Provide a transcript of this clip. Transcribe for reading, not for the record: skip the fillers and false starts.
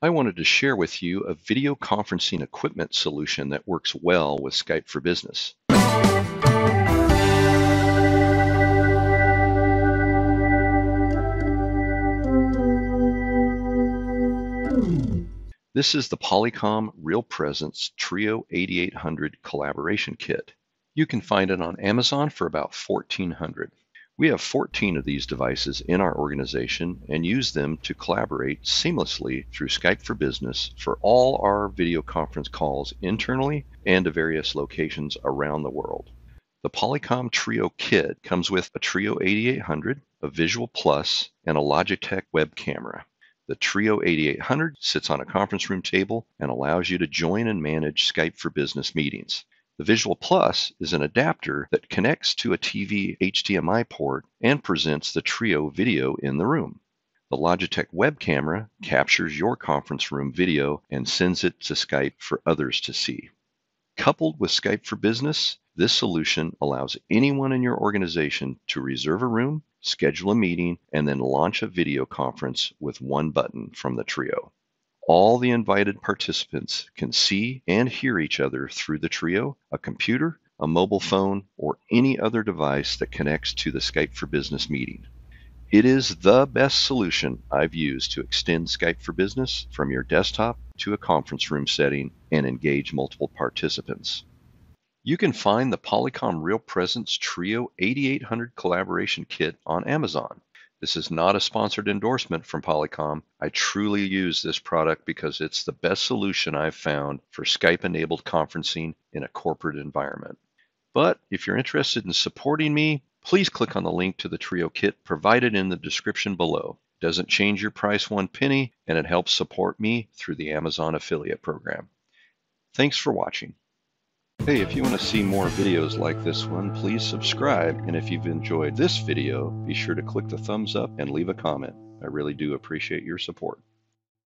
I wanted to share with you a video conferencing equipment solution that works well with Skype for Business. This is the Polycom Real Presence Trio 8800 collaboration kit. You can find it on Amazon for about $1,400. We have 14 of these devices in our organization and use them to collaborate seamlessly through Skype for Business for all our video conference calls internally and to various locations around the world. The Polycom Trio kit comes with a Trio 8800, a Visual Plus, and a Logitech web camera. The Trio 8800 sits on a conference room table and allows you to join and manage Skype for Business meetings. The Visual Plus is an adapter that connects to a TV HDMI port and presents the Trio video in the room. The Logitech web camera captures your conference room video and sends it to Skype for others to see. Coupled with Skype for Business, this solution allows anyone in your organization to reserve a room, schedule a meeting, and then launch a video conference with one button from the Trio. All the invited participants can see and hear each other through the Trio, a computer, a mobile phone, or any other device that connects to the Skype for Business meeting. It is the best solution I've used to extend Skype for Business from your desktop to a conference room setting and engage multiple participants. You can find the Polycom Real Presence Trio 8800 collaboration kit on Amazon. This is not a sponsored endorsement from Polycom. I truly use this product because it's the best solution I've found for Skype-enabled conferencing in a corporate environment. But if you're interested in supporting me, please click on the link to the Trio kit provided in the description below. It doesn't change your price one penny, and it helps support me through the Amazon affiliate program. Thanks for watching. Hey, if you want to see more videos like this one, please subscribe. And if you've enjoyed this video, be sure to click the thumbs up and leave a comment. I really do appreciate your support.